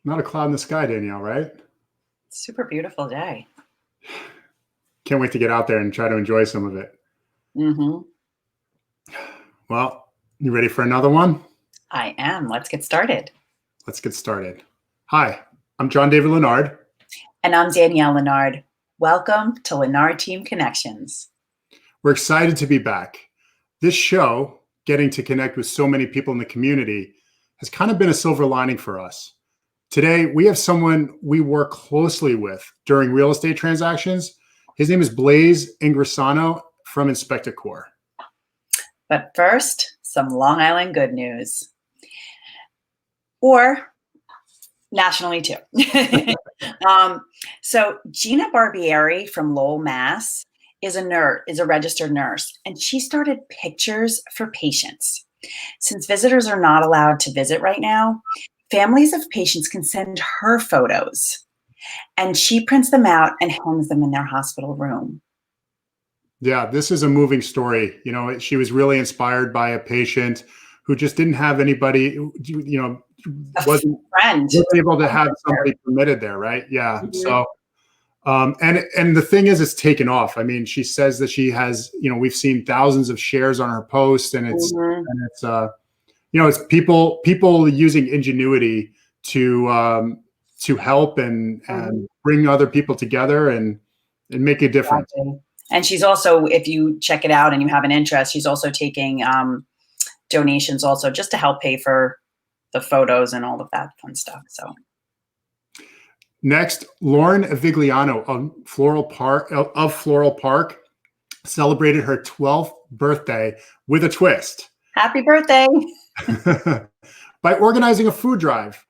Not a cloud in the sky, Danielle, right? Super beautiful day. Can't wait to get out there and try to enjoy some of it. Mm-hmm. Well, you ready for another one? I am. Let's get started. Let's get started. Hi, I'm Jon-David Lenard. And I'm Danielle Lenard. Welcome to Lenard Team Connections. We're excited to be back. This show, getting to connect with so many people in the community, has kind of been a silver lining for us. Today, we have someone we work closely with during real estate transactions. His name is Blaise Ingrasino from Inspecticore. But first, some Long Island good news. Or nationally too. So Gina Barbieri from Lowell, Mass. is a registered nurse, and she started pictures for patients. Since visitors are not allowed to visit right now, families of patients can send her photos, and she prints them out and hangs them in their hospital room. Yeah, this is a moving story. You know, she was really inspired by a patient who just didn't have anybody, wasn't able to have somebody permitted there, right? Yeah. Mm-hmm. So, and the thing is, it's taken off. I mean, she says that she has, we've seen thousands of shares on her post, and it's, it's people using ingenuity to help and bring other people together and make a difference. Exactly. And she's also, if you check it out and you have an interest, she's also taking donations also just to help pay for the photos and all of that fun stuff. So next, Lauren Avigliano of Floral Park celebrated her 12th birthday with a twist. Happy birthday. By organizing a food drive.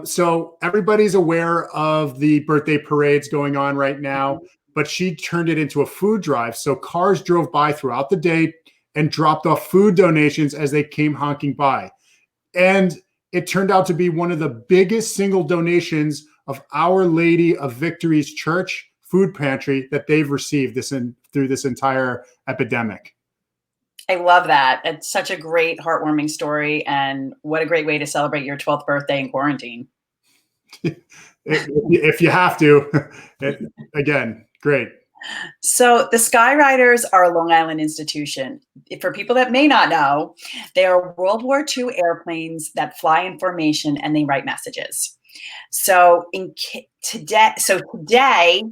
So everybody's aware of the birthday parades going on right now, but she turned it into a food drive. So cars drove by throughout the day and dropped off food donations as they came honking by. And it turned out to be one of the biggest single donations of Our Lady of Victory's Church food pantry that they've received through this entire epidemic. I love that. It's such a great, heartwarming story, and what a great way to celebrate your 12th birthday in quarantine. If you have to, again, great. So the Skywriters are a Long Island institution. For people that may not know, they are World War II airplanes that fly in formation and they write messages. So today,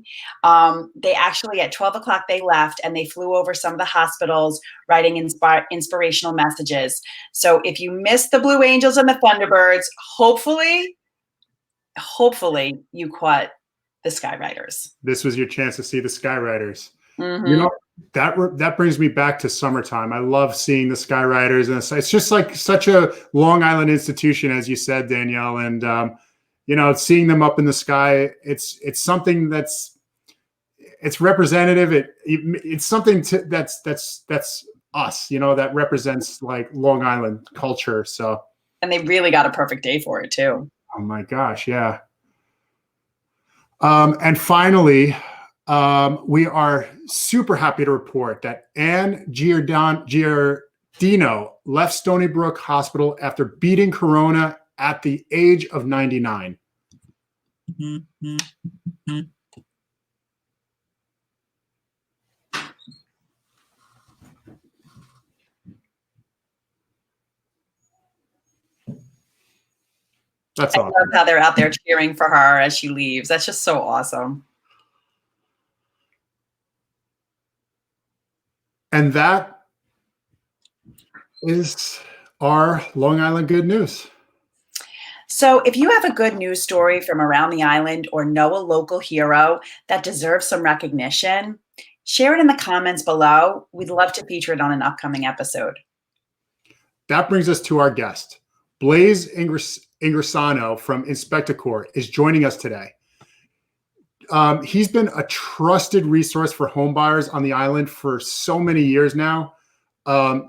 they actually at 12 o'clock they left and they flew over some of the hospitals writing inspirational messages. So if you missed the Blue Angels and the Thunderbirds, hopefully you caught the Skywriters. This was your chance to see the Skywriters. Mm-hmm. That brings me back to summertime. I love seeing the Skywriters, and it's just like such a Long Island institution, as you said, Danielle, and seeing them up in the sky, it's something it's representative. It's something that's us, that represents like Long Island culture. So, and they really got a perfect day for it too. Oh my gosh, yeah. And finally, we are super happy to report that Anne Giardino left Stony Brook Hospital after beating Corona at the age of 99. That's awesome. I love how they're out there cheering for her as she leaves. That's just so awesome. And that is our Long Island good news. So if you have a good news story from around the island or know a local hero that deserves some recognition, share it in the comments below. We'd love to feature it on an upcoming episode. That brings us to our guest. Blaise Ingrasino from Inspecticore is joining us today. He's been a trusted resource for home buyers on the island for so many years now.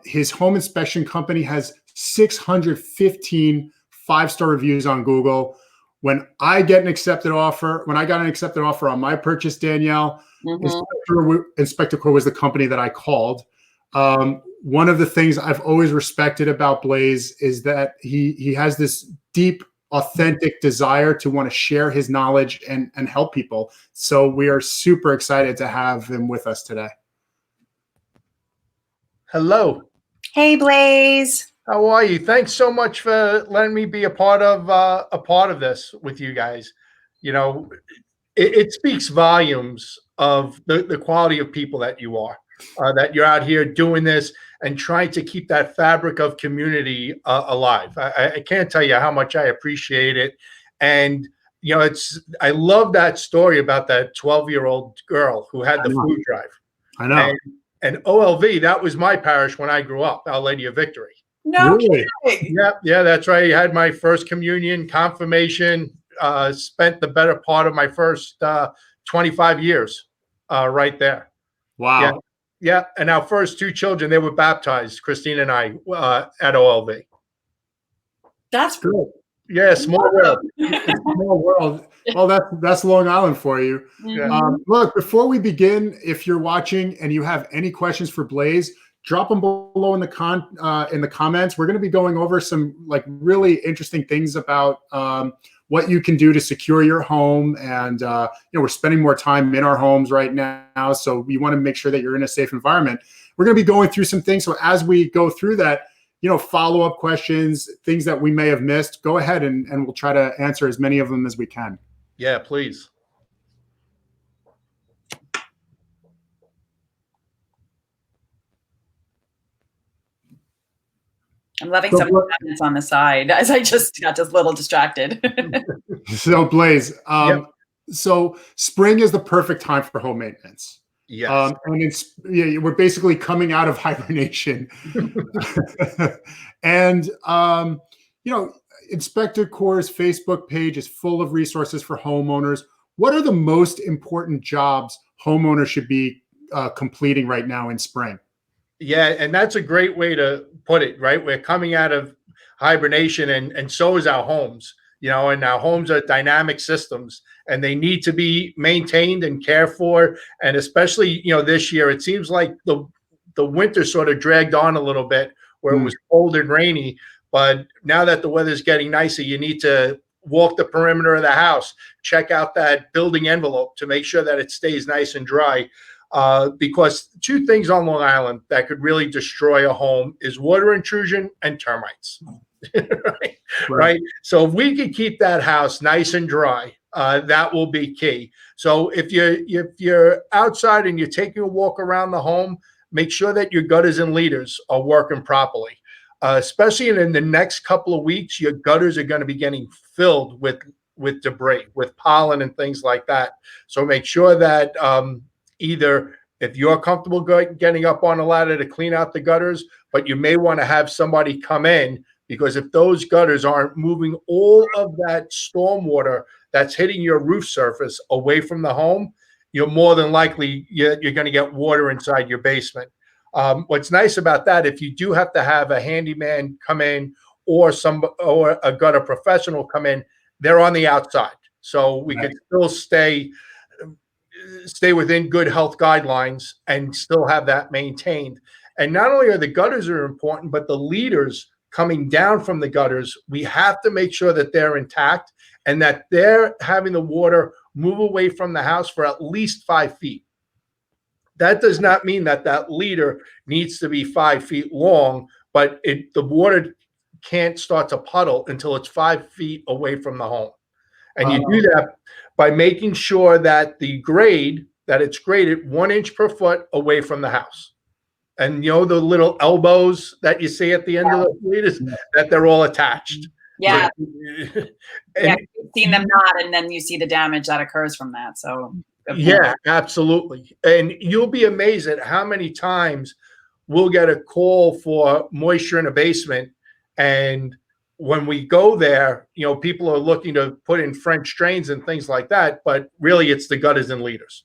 His home inspection company has 615 5-star reviews on Google. When I got an accepted offer on my purchase, Danielle, Inspecticore was the company that I called. One of the things I've always respected about Blaise is that he has this deep authentic desire to want to share his knowledge and help people. So we are super excited to have him with us today. Hello. Hey, Blaise. How are you? Thanks so much for letting me be a part of this with you guys. You know, it speaks volumes of the quality of people that you are, that you're out here doing this and trying to keep that fabric of community alive. I can't tell you how much I appreciate it. And, you know, I love that story about that 12-year-old girl who had the food drive. I know. And OLV, that was my parish when I grew up, Our Lady of Victory. No kidding. Yeah, that's right. I had my first communion, confirmation, spent the better part of my first 25 years right there. Wow. Yeah. And our first two children, they were baptized, Christine and I, at OLV. That's cool. Yeah, small world. Small world. Well, that's Long Island for you. Look, before we begin, if you're watching and you have any questions for Blaise, drop them below in the comments. We're going to be going over some like really interesting things about what you can do to secure your home. And we're spending more time in our homes right now, so we want to make sure that you're in a safe environment. We're going to be going through some things. So as we go through that, follow-up questions, things that we may have missed, go ahead and we'll try to answer as many of them as we can. Yeah, please. I'm loving some of the comments on the side as I just got just a little distracted. So Blaise, so spring is the perfect time for home maintenance. Yes. And we're basically coming out of hibernation. And, Inspecticore's Facebook page is full of resources for homeowners. What are the most important jobs homeowners should be completing right now in spring? Yeah, and that's a great way to put it, right? We're coming out of hibernation, and so is our homes, and our homes are dynamic systems, and they need to be maintained and cared for. And especially, this year, it seems like the winter sort of dragged on a little bit where it was cold and rainy. But now that the weather's getting nicer, you need to walk the perimeter of the house, check out that building envelope to make sure that it stays nice and dry. Because two things on Long Island that could really destroy a home is water intrusion and termites. Right. So if we could keep that house nice and dry, that will be key. So if you're outside and you're taking a walk around the home, make sure that your gutters and leaders are working properly. Especially in the next couple of weeks, your gutters are going to be getting filled with debris, with pollen and things like that. So make sure that either if you're comfortable getting up on a ladder to clean out the gutters, but you may want to have somebody come in, because if those gutters aren't moving all of that storm water that's hitting your roof surface away from the home, you're more than likely you're going to get water inside your basement. What's nice about that, if you do have to have a handyman come in or a gutter professional come in, they're on the outside, so we can still stay within good health guidelines and still have that maintained. And not only are the gutters important, but the leaders coming down from the gutters, we have to make sure that they're intact and that they're having the water move away from the house for at least 5 feet. That does not mean that leader needs to be 5 feet long, but the water can't start to puddle until it's 5 feet away from the home. And you do that by making sure that it's graded 1 inch per foot away from the house. And the little elbows that you see at the end of the leaders, that they're all attached. Yeah. You've seen them not, and then you see the damage that occurs from that. So yeah, absolutely. And you'll be amazed at how many times we'll get a call for moisture in a basement, and when we go there, people are looking to put in French drains and things like that, but really it's the gutters and leaders.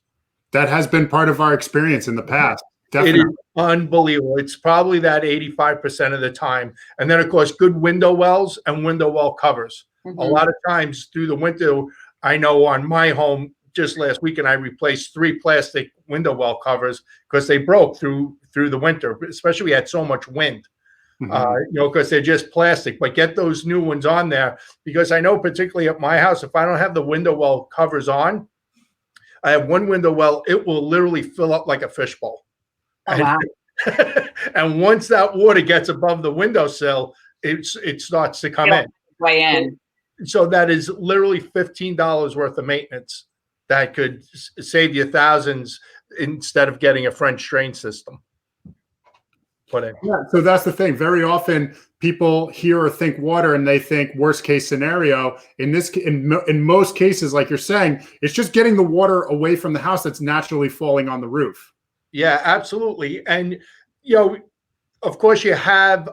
That has been part of our experience in the past. Definitely. It is unbelievable. It's probably that 85% of the time. And then, of course, good window wells and window well covers. A lot of times through the winter, I know on my home, just last weekend, I replaced 3 plastic window well covers because they broke through the winter, especially we had so much wind. because they're just plastic. But get those new ones on there, because I know particularly at my house, if I don't have the window well covers on, I have one window well, it will literally fill up like a fishbowl. Oh, wow. And once that water gets above the windowsill, it starts to come in. Way in. So that is literally $15 worth of maintenance that could save you thousands instead of getting a French drain system put in. Yeah, so that's the thing. Very often people hear or think water and they think worst case scenario. In most cases, like you're saying, it's just getting the water away from the house that's naturally falling on the roof. Yeah, absolutely. And, of course you have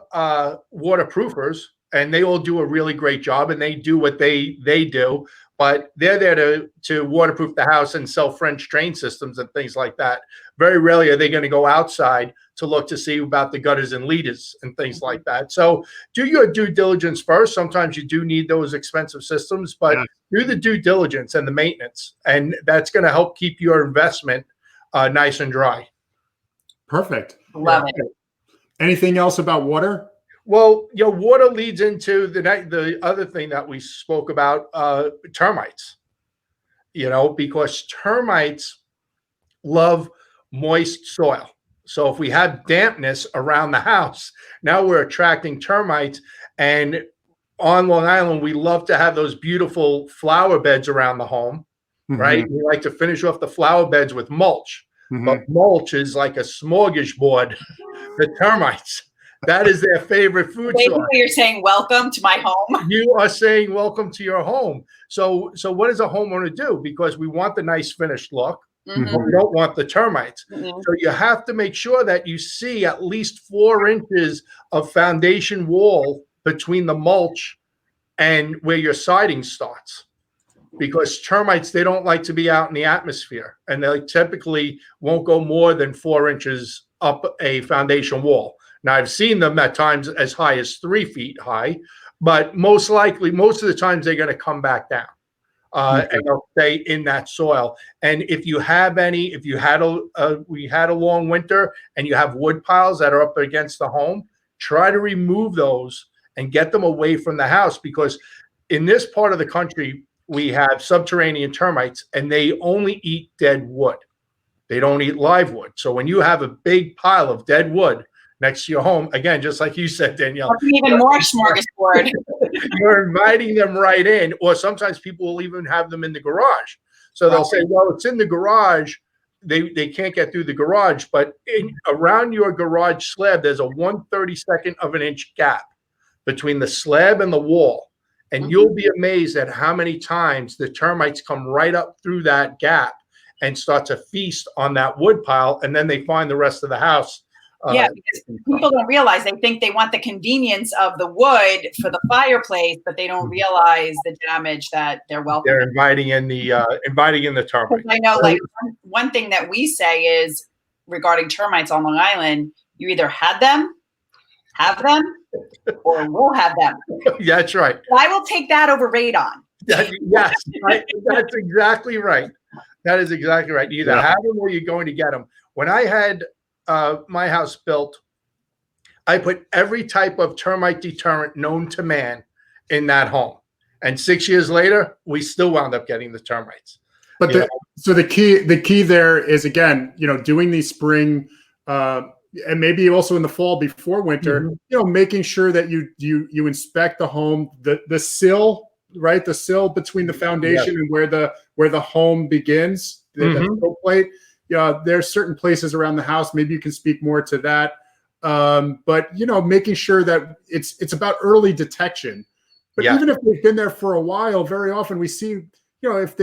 waterproofers, and they all do a really great job, and they do what they do, but they're there to waterproof the house and sell French drain systems and things like that. Very rarely are they going to go outside to look to see about the gutters and leaders and things like that. So do your due diligence first. Sometimes you do need those expensive systems, but do the due diligence and the maintenance, and that's going to help keep your investment nice and dry. Perfect. Love it. Anything else about water? Well, water leads into the other thing that we spoke about, termites, because termites love moist soil. So if we have dampness around the house, now we're attracting termites. And on Long Island, we love to have those beautiful flower beds around the home, right? We like to finish off the flower beds with mulch. But mulch is like a smorgasbord for termites. That is their favorite food source. You're saying welcome to my home. You are saying welcome to your home. So what does a homeowner do? Because we want the nice finished look, but we don't want the termites. So you have to make sure that you see at least 4 inches of foundation wall between the mulch and where your siding starts. Because termites, they don't like to be out in the atmosphere, and they typically won't go more than 4 inches up a foundation wall. Now, I've seen them at times as high as 3 feet high, but most of the times they're going to come back down and they'll stay in that soil. And if we had a long winter and you have wood piles that are up against the home, try to remove those and get them away from the house, because in this part of the country, we have subterranean termites, and they only eat dead wood. They don't eat live wood. So when you have a big pile of dead wood next to your home, again, just like you said, Danielle, even more smorgasbord. You're inviting them right in, or sometimes people will even have them in the garage. So they'll say, well, it's in the garage. They can't get through the garage, but around your garage slab, there's a 1/32 of an inch gap between the slab and the wall. And you'll be amazed at how many times the termites come right up through that gap and start to feast on that wood pile, and then they find the rest of the house. Because people don't realize, they think they want the convenience of the wood for the fireplace, but they don't realize the damage that they're welcoming. They're inviting in the termites. I know, like one thing that we say is regarding termites on Long Island, you either have them, or we'll have them. That's right. So I will take that over radon. Yes, that's exactly right. That is exactly right. You either have them or you're going to get them. When I had my house built, I put every type of termite deterrent known to man in that home. And 6 years later, we still wound up getting the termites. But the key there is, again, doing these spring and maybe also in the fall before winter, making sure that you inspect the home, the sill, right? The sill between the foundation and where the home begins, the sill plate. There's certain places around the house. Maybe you can speak more to that. But making sure that it's about early detection. But even if they've been there for a while, very often we see, if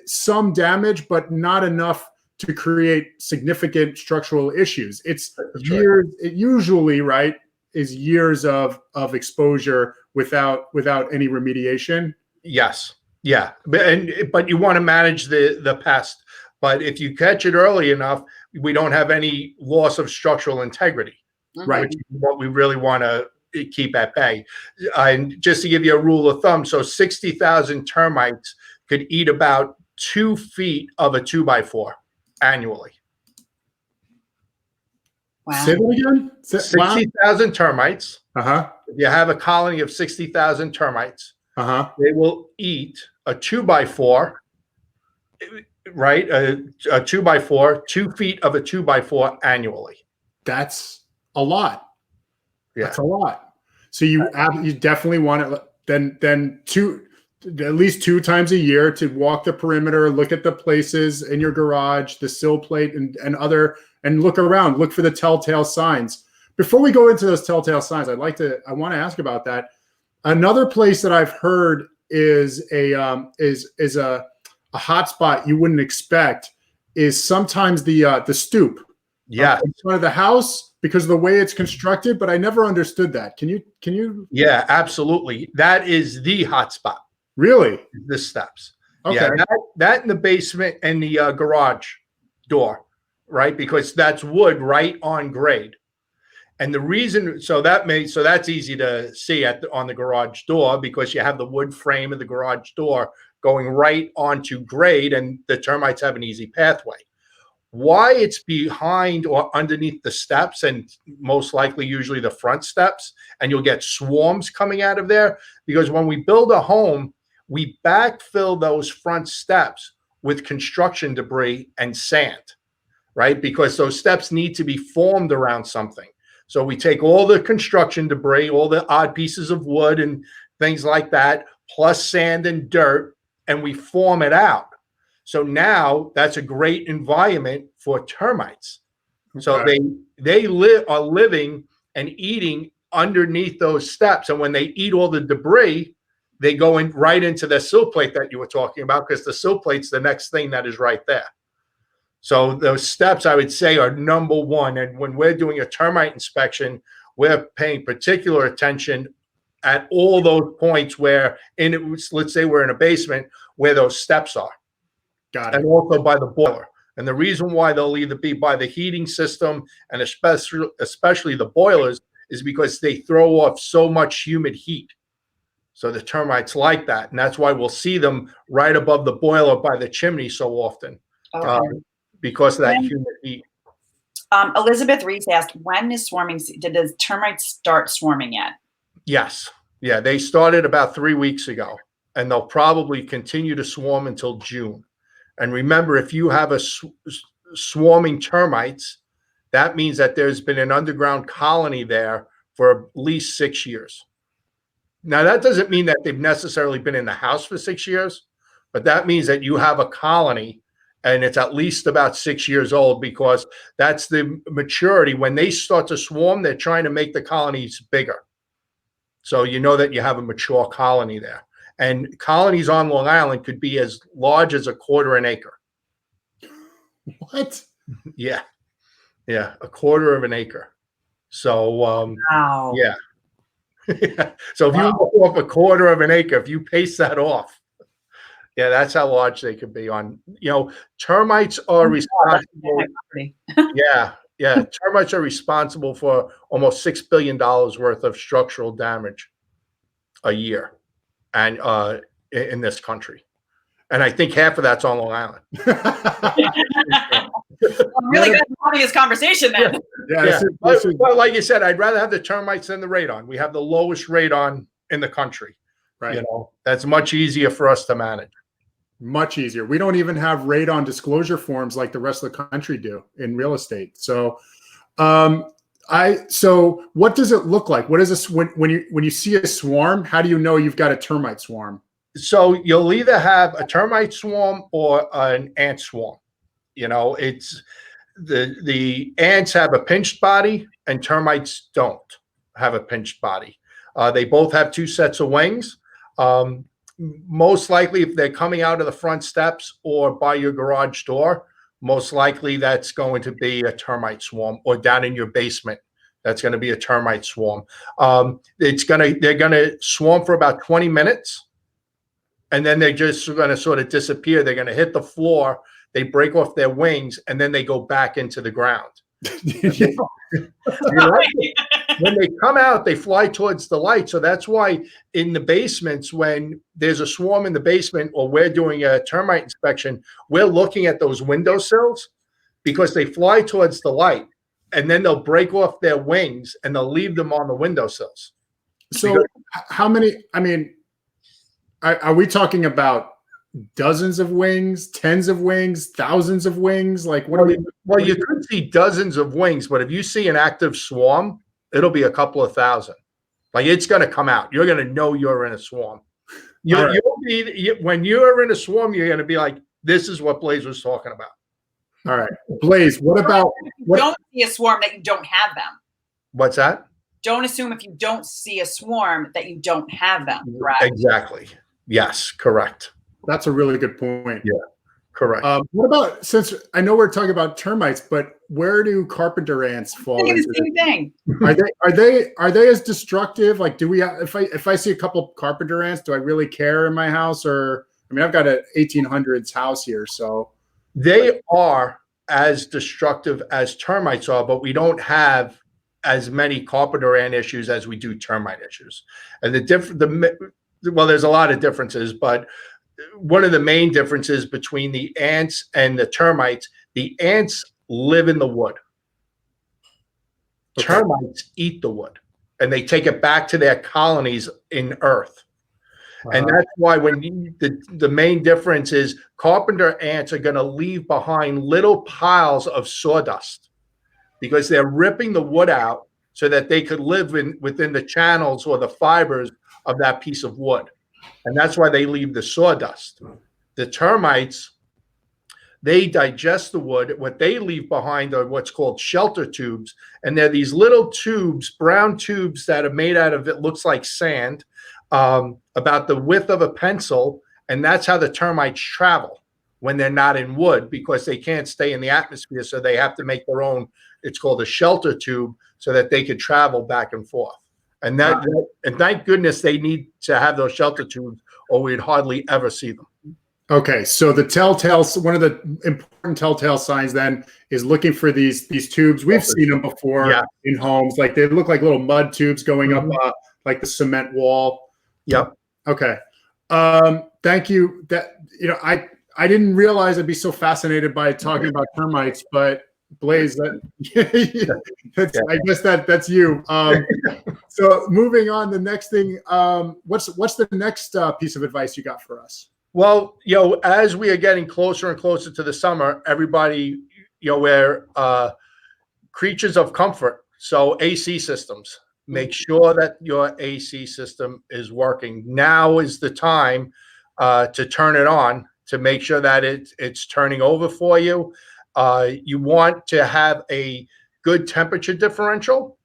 some damage, but not enough to create significant structural issues. It's years. It usually, is years of exposure without any remediation. Yes. Yeah. But you want to manage the pest. But if you catch it early enough, we don't have any loss of structural integrity. Right. Which is what we really want to keep at bay. And just to give you a rule of thumb, so 60,000 termites could eat about 2 feet of a 2x4 annually. Wow. Say that again? 60,000 termites. Uh-huh. If you have a colony of 60,000 termites, Uh-huh. they will eat a 2x4, right? A 2x4, 2 feet of a 2x4 annually. That's a lot. Yeah. That's a lot. So you definitely want it then at least 2 times a year to walk the perimeter, look at the places in your garage, the sill plate and look around, look for the telltale signs. Before we go into those telltale signs, I want to ask about that. Another place that I've heard is a hot spot you wouldn't expect is sometimes the stoop. Yeah. In front of the house because of the way it's constructed, but I never understood that. Can you? Yeah, absolutely. That is the hot spot. Really? The steps. Okay. Yeah, that in the basement and the garage door, right? Because that's wood right on grade. And the reason, so that's easy to see on the garage door because you have the wood frame of the garage door going right onto grade and the termites have an easy pathway. Why it's behind or underneath the steps and most likely usually the front steps, and you'll get swarms coming out of there because when we build a home, we backfill those front steps with construction debris and sand, right? Because those steps need to be formed around something. So we take all the construction debris, all the odd pieces of wood and things like that, plus sand and dirt, and we form it out. So now that's a great environment for termites. Okay. So they are living and eating underneath those steps. And when they eat all the debris, they go right into the sill plate that you were talking about because the sill plate's the next thing that is right there. So those steps, I would say, are number one. And when we're doing a termite inspection, we're paying particular attention at all those points where, let's say we're in a basement, where those steps are. Got it. And also by the boiler. And the reason why they'll either be by the heating system and especially the boilers is because they throw off so much humid heat. So the termites like that. And that's why we'll see them right above the boiler by the chimney so often. Okay. Because of that humid heat. Elizabeth Reese asked, when is swarming? Did the termites start swarming yet? Yes. Yeah, they started about 3 weeks ago. And they'll probably continue to swarm until June. And remember, if you have a swarming termites, that means that there's been an underground colony there for at least 6 years. Now, that doesn't mean that they've necessarily been in the house for 6 years, but that means that you have a colony and it's at least about 6 years old because that's the maturity. When they start to swarm, they're trying to make the colonies bigger. So you know that you have a mature colony there. And colonies on Long Island could be as large as 1/4 acre. What? Yeah. Yeah. 1/4 acre. So, wow. Yeah. So if you look off 1/4 acre, if you pace that off, yeah, that's how large they could be on, termites are responsible. Yeah. Yeah. Termites are responsible for almost $6 billion worth of structural damage a year. And in this country, and I think half of that's on Long Island. I'm really good at having this conversation then. Yeah. But like you said, I'd rather have the termites than the radon. We have the lowest radon in the country. Right. That's much easier for us to manage. Much easier. We don't even have radon disclosure forms like the rest of the country do in real estate. So, so what does it look like? What is this when you see a swarm? How do you know you've got a termite swarm? So you'll either have a termite swarm or an ant swarm. It's the ants have a pinched body and termites don't have a pinched body. They both have 2 sets of wings. Most likely, if they're coming out of the front steps or by your garage door, most likely that's going to be a termite swarm, or down in your basement, that's going to be a termite swarm. They're going to swarm for about 20 minutes, and then they're just going to sort of disappear. They're going to hit the floor, they break off their wings, and then they go back into the ground. When they come out, they fly towards the light. So that's why in the basements, when there's a swarm in the basement or we're doing a termite inspection, we're looking at those windowsills because they fly towards the light. and then they'll break off their wings and they'll leave them on the windowsills. So how many, I mean, are we talking about dozens of wings, tens of wings, thousands of wings? Like what are we? Well, you could see dozens of wings, but if you see an active swarm, it'll be a couple of thousand. Like it's going to come out. You're going to know you're in a swarm. When you're in a swarm, you're going to be like, this is what Blaise was talking about. All right. Blaise, what about? Don't see a swarm that you don't have them. What's that? Don't assume if you don't see a swarm that you don't have them. Right? Exactly. Yes, correct. That's a really good point. Yeah, correct. What about, since I know we're talking about termites, but where do carpenter ants fall into the same thing? Are they as destructive? Like, do we, if I see a couple carpenter ants, do I really care in my house? Or, I mean, I've got an 1800s house here, so. They are as destructive as termites are, but we don't have as many carpenter ant issues as we do termite issues. And well, there's a lot of differences, but one of the main differences between the ants and the ants live in the wood. Okay. Termites eat the wood and they take it back to their colonies in earth. And that's why the main difference is carpenter ants are going to leave behind little piles of sawdust because they're ripping the wood out so that they could live within the channels or the fibers of that piece of wood. And that's why they leave the sawdust. The termites, they digest the wood. What they leave behind are what's called shelter tubes. And they're these little tubes, brown tubes that are made out of, it looks like sand, about the width of a pencil. And that's how the termites travel when they're not in wood, because they can't stay in the atmosphere. So they have to make their own, it's called a shelter tube, so that they could travel back and forth. And and thank goodness they need to have those shelter tubes, or we'd hardly ever see them. Okay, so the one of the important telltale signs then is looking for these tubes. We've seen them before in homes. Like they look like little mud tubes going up like the cement wall. Yep. Okay. Thank you. That, you know, I didn't realize I'd be so fascinated by talking about termites, but Blaise, I guess that's you. So moving on, the next thing, what's the next piece of advice you got for us? Well, as we are getting closer and closer to the summer, everybody, we're creatures of comfort. So AC systems, make sure that your AC system is working. Now is the time to turn it on, to make sure that it's turning over for you. You want to have a good temperature differential,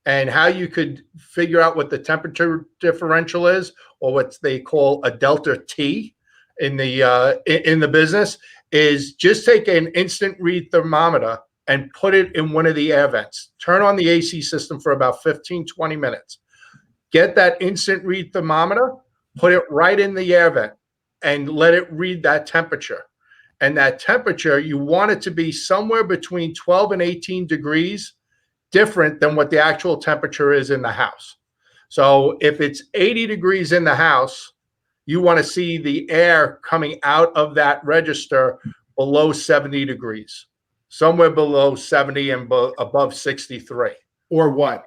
and how you could figure out what the temperature differential is, or what they call a delta T in the business, is just take an instant read thermometer and put it in one of the air vents. Turn on the AC system for about 15, 20 minutes. Get that instant read thermometer, put it right in the air vent, and let it read that temperature. And that temperature, you want it to be somewhere between 12 and 18 degrees different than what the actual temperature is in the house. So if it's 80 degrees in the house, you want to see the air coming out of that register below 70 degrees, somewhere below 70 and above 63. Or what?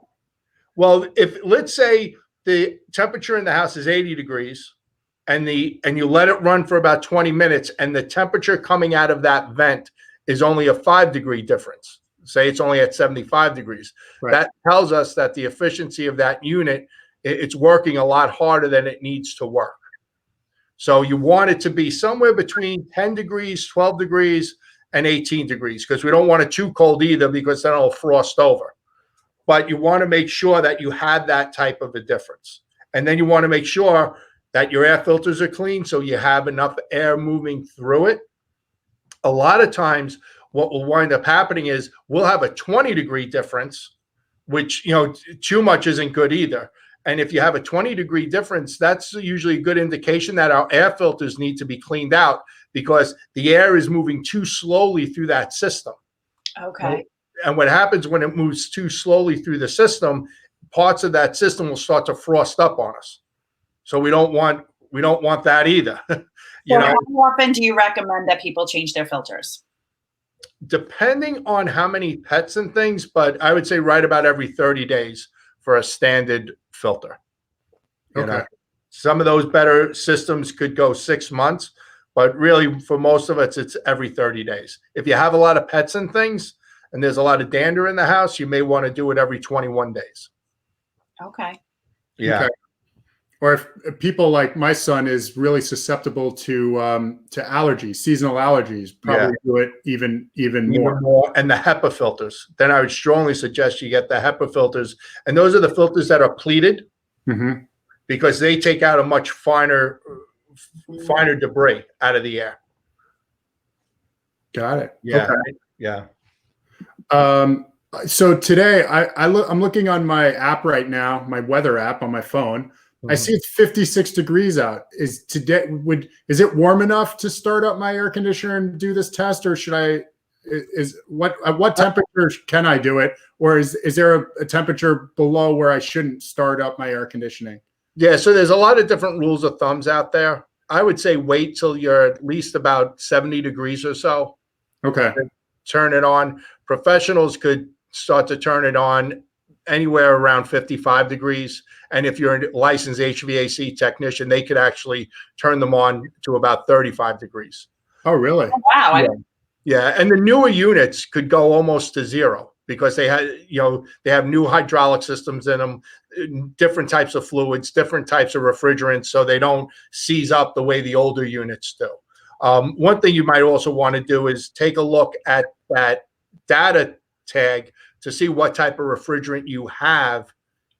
Well, if let's say the temperature in the house is 80 degrees, and you let it run for about 20 minutes, and the temperature coming out of that vent is only a 5-degree difference. Say it's only at 75 degrees. Right. That tells us that the efficiency of that unit, it's working a lot harder than it needs to work. So you want it to be somewhere between 10 degrees, 12 degrees, and 18 degrees, because we don't want it too cold either, because then it'll frost over. But you want to make sure that you have that type of a difference. And then you want to make sure that your air filters are clean, so you have enough air moving through it. A lot of times what will wind up happening is we'll have a 20-degree difference, which, too much isn't good either. And if you have a 20-degree difference, that's usually a good indication that our air filters need to be cleaned out, because the air is moving too slowly through that system. Okay. And what happens when it moves too slowly through the system, parts of that system will start to frost up on us. So we don't want that either. How often do you recommend that people change their filters? Depending on how many pets and things, but I would say right about every 30 days for a standard filter. You Okay. know, some of those better systems could go 6 months, but really for most of us, it's every 30 days. If you have a lot of pets and things and there's a lot of dander in the house, you may want to do it every 21 days. Okay. Yeah. Okay. Or if people like my son is really susceptible to allergies, seasonal allergies, probably do it even more. And the HEPA filters, then I would strongly suggest you get the HEPA filters. And those are the filters that are pleated because they take out a much finer debris out of the air. Got it. Yeah. Okay. Yeah. So today I'm looking on my app right now, my weather app on my phone. I see it's 56 degrees out. Is it warm enough to start up my air conditioner and do this test, or should I? At what temperature can I do it, or is there a temperature below where I shouldn't start up my air conditioning? Yeah, so there's a lot of different rules of thumbs out there. I would say wait till you're at least about 70 degrees or so. Okay. Turn it on. Professionals could start to turn it on anywhere around 55 degrees. And if you're a licensed HVAC technician, they could actually turn them on to about 35 degrees. Oh, really? Oh, wow. Yeah. And the newer units could go almost to zero because they have new hydraulic systems in them, different types of fluids, different types of refrigerants, so they don't seize up the way the older units do. One thing you might also want to do is take a look at that data tag to see what type of refrigerant you have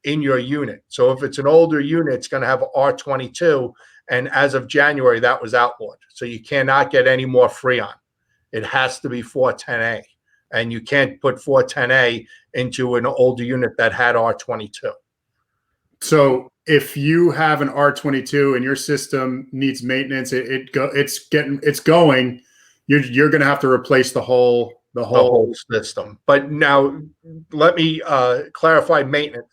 in your unit. So if it's an older unit, it's going to have R22. And as of January, that was outlawed. So you cannot get any more Freon. It has to be 410A. And you can't put 410A into an older unit that had R22. So if you have an R22 and your system needs maintenance, it's going, you're going to have to replace the whole system. But now let me clarify maintenance.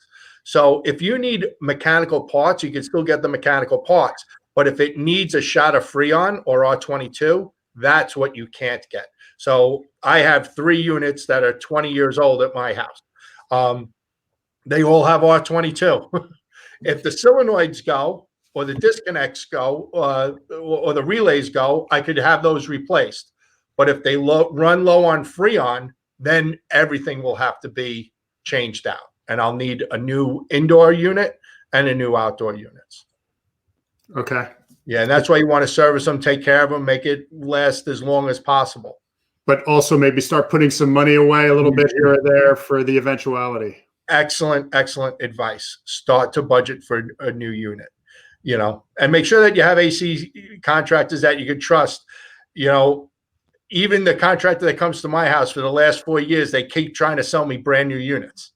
So if you need mechanical parts, you can still get the mechanical parts. But if it needs a shot of Freon or R22, that's what you can't get. So I have 3 units that are 20 years old at my house. They all have R22. If the solenoids go or the disconnects go or the relays go, I could have those replaced. But if they run low on Freon, then everything will have to be changed out. And I'll need a new indoor unit and a new outdoor units. Okay. Yeah, and that's why you want to service them, take care of them, make it last as long as possible. But also maybe start putting some money away a little bit here or there for the eventuality. Excellent advice. Start to budget for a new unit, and make sure that you have AC contractors that you can trust. Even the contractor that comes to my house for the last 4 years, they keep trying to sell me brand new units.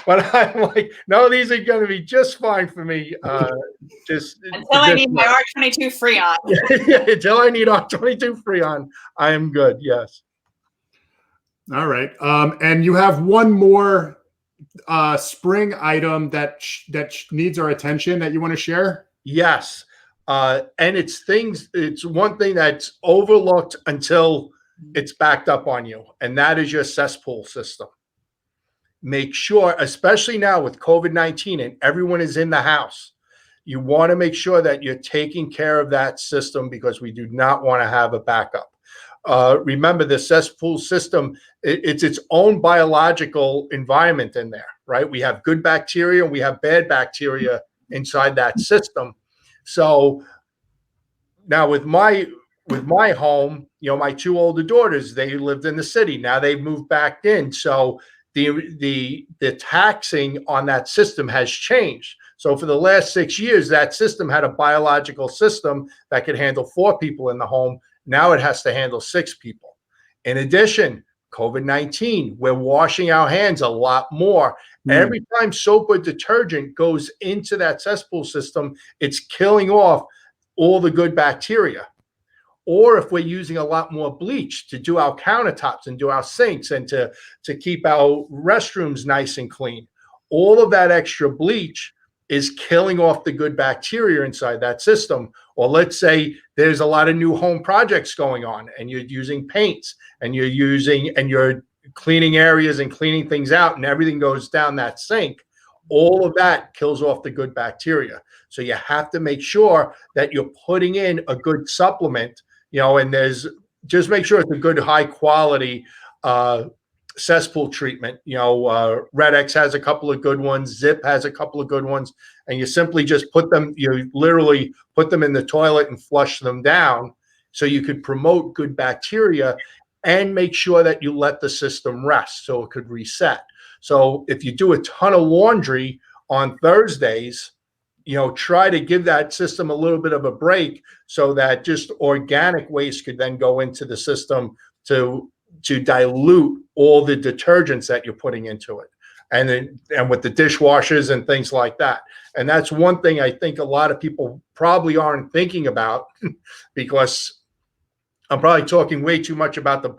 But I'm like, no, these are going to be just fine for me. Until I need my R22 Freon. Yeah, until I need R22 Freon, I am good. Yes. All right. And you have one more spring item that needs our attention that you want to share? Yes. And it's one thing that's overlooked until it's backed up on you, and that is your cesspool system. Make sure, especially now with COVID-19 and everyone is in the house, you want to make sure that you're taking care of that system because we do not want to have a backup. Remember, the cesspool system, it's its own biological environment in there, right? We have good bacteria and we have bad bacteria inside that system. So now with my home, my 2 older daughters, they lived in the city. Now they've moved back in. So the taxing on that system has changed. So for the last 6 years, that system had a biological system that could handle 4 people in the home. Now it has to handle 6 people. In addition, COVID-19, we're washing our hands a lot more. Every time soap or detergent goes into that cesspool system, it's killing off all the good bacteria. Or if we're using a lot more bleach to do our countertops and do our sinks and to keep our restrooms nice and clean, all of that extra bleach is killing off the good bacteria inside that system. Or let's say there's a lot of new home projects going on and you're using paints and you're cleaning areas and cleaning things out and everything goes down that sink. All of that kills off the good bacteria. So you have to make sure that you're putting in a good supplement, and just make sure it's a good high quality cesspool treatment. Red X has a couple of good ones. Zip has a couple of good ones. And you simply just literally put them in the toilet and flush them down so you could promote good bacteria and make sure that you let the system rest so it could reset. So if you do a ton of laundry on Thursdays, try to give that system a little bit of a break so that just organic waste could then go into the system to dilute all the detergents that you're putting into it. And with the dishwashers and things like that. And that's one thing I think a lot of people probably aren't thinking about because I'm probably talking way too much about the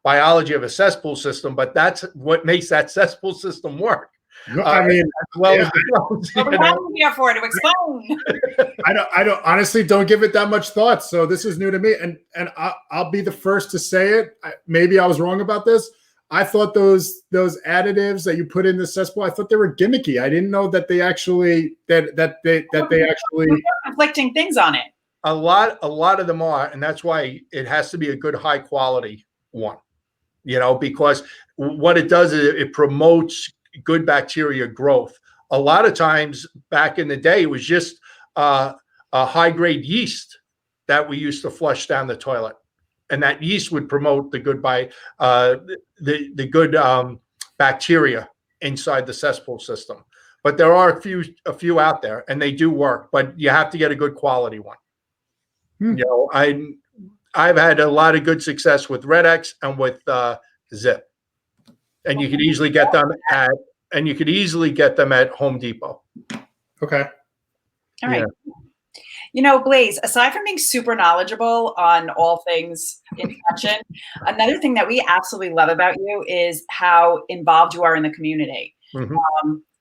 biology of a cesspool system, but that's what makes that cesspool system work. I mean, as well as we're here for to explain. I don't honestly don't give it that much thought. So this is new to me, and I'll be the first to say it. Maybe I was wrong about this. I thought those additives that you put in the cesspool, I thought they were gimmicky. I didn't know that they actually conflicting things on it. A lot of them are, and that's why it has to be a good high quality one. Because what it does is it promotes good bacteria growth. A lot of times back in the day, it was just a high grade yeast that we used to flush down the toilet, and that yeast would promote the good bacteria inside the cesspool system. But there are a few out there, and they do work, but you have to get a good quality one. I've had a lot of good success with Red X and with Zip, and you could easily get them at Home Depot. Okay. All right. Yeah. Blaise, aside from being super knowledgeable on all things infection, another thing that we absolutely love about you is how involved you are in the community. Mm-hmm.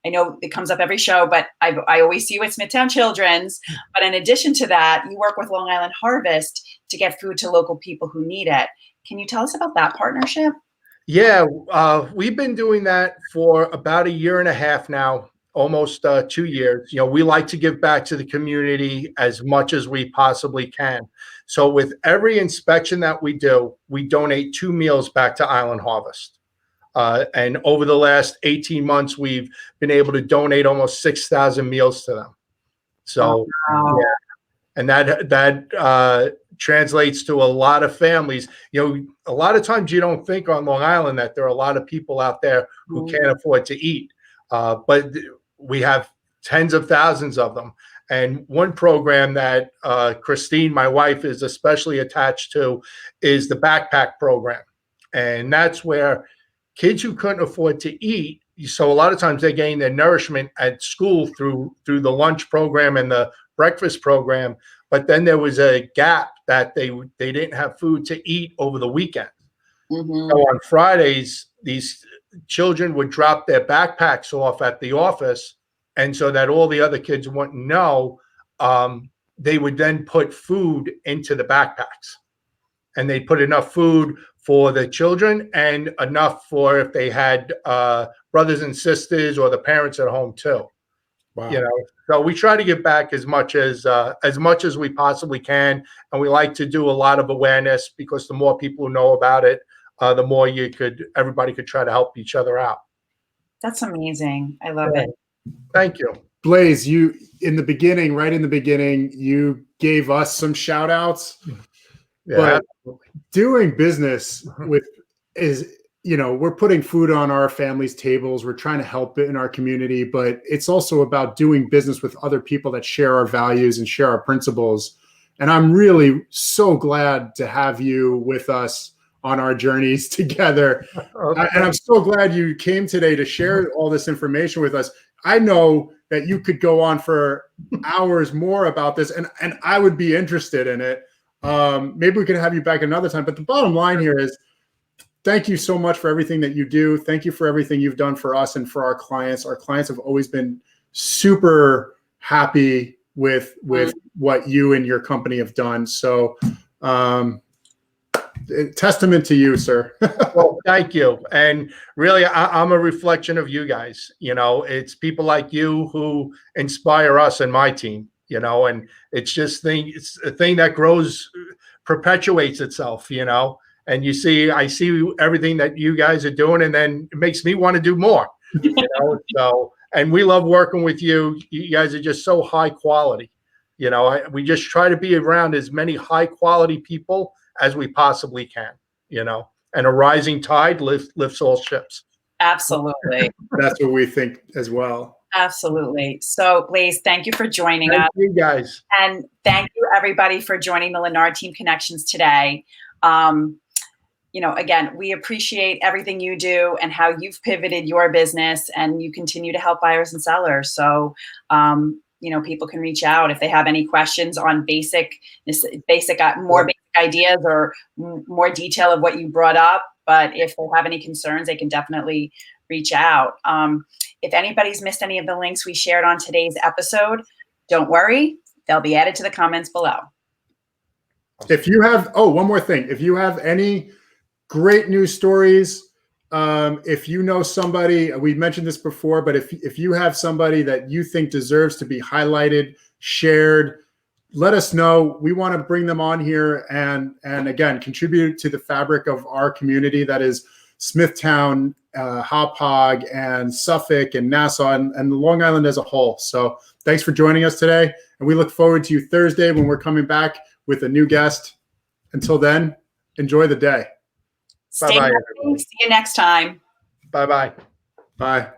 I know it comes up every show, but I always see you at Smithtown Children's. But in addition to that, you work with Long Island Harvest to get food to local people who need it. Can you tell us about that partnership? Yeah, we've been doing that for about 1.5 years now, almost 2 years. We like to give back to the community as much as we possibly can. So with every inspection that we do, we donate 2 meals back to Island Harvest. And over the last 18 months, we've been able to donate almost 6,000 meals to them. So, wow. Yeah. And that translates to a lot of families. A lot of times you don't think on Long Island that there are a lot of people out there who can't afford to eat. But we have tens of thousands of them. And one program that Christine, my wife, is especially attached to is the backpack program. And that's where kids who couldn't afford to eat, so a lot of times they gain their nourishment at school through the lunch program and the breakfast program, but then there was a gap that they didn't have food to eat over the weekend. Mm-hmm. So on Fridays, these children would drop their backpacks off at the office, and so that all the other kids wouldn't know, they would then put food into the backpacks, and they'd put enough food for the children and enough for if they had brothers and sisters or the parents at home too. Wow. So we try to give back as much as we possibly can, and we like to do a lot of awareness because the more people who know about it, the more everybody could try to help each other out. That's amazing. I love it. Thank you. Blaise, right in the beginning, you gave us some shout outs. Yeah. But doing business we're putting food on our families' tables. We're trying to help it in our community, but it's also about doing business with other people that share our values and share our principles. And I'm really so glad to have you with us on our journeys together. Okay. And I'm so glad you came today to share all this information with us. I know that you could go on for hours more about this, and I would be interested in it. Maybe we could have you back another time. But the bottom line here is, thank you so much for everything that you do. Thank you for everything you've done for us and for our clients. Our clients have always been super happy with what you and your company have done. So testament to you, sir. Well, thank you. And really, I'm a reflection of you guys. You know, it's people like you who inspire us and my team, you know, and it's a thing that grows, perpetuates itself, you know. And I see everything that you guys are doing, and then it makes me want to do more, you know. So, and we love working with you. You guys are just so high quality. You know, we just try to be around as many high quality people as we possibly can, you know, and a rising tide lifts all ships. Absolutely. That's what we think as well. Absolutely. So, Blaise, thank you for joining us. Thank you, guys. And thank you, everybody, for joining the Lenard Team Connections today. You know, again, we appreciate everything you do and how you've pivoted your business, and you continue to help buyers and sellers. So, you know, people can reach out if they have any questions on more basic ideas or more detail of what you brought up. But if they have any concerns, they can definitely reach out. If anybody's missed any of the links we shared on today's episode, don't worry, they'll be added to the comments below. If you have, one more thing. If you have any great news stories, if you know somebody, we mentioned this before, but if you have somebody that you think deserves to be highlighted, shared, let us know. We want to bring them on here and again, contribute to the fabric of our community that is Smithtown, Hauppauge, and Suffolk, and Nassau, and Long Island as a whole. So thanks for joining us today. And we look forward to you Thursday when we're coming back with a new guest. Until then, enjoy the day. Stay healthy. See you next time. Bye-bye. Bye.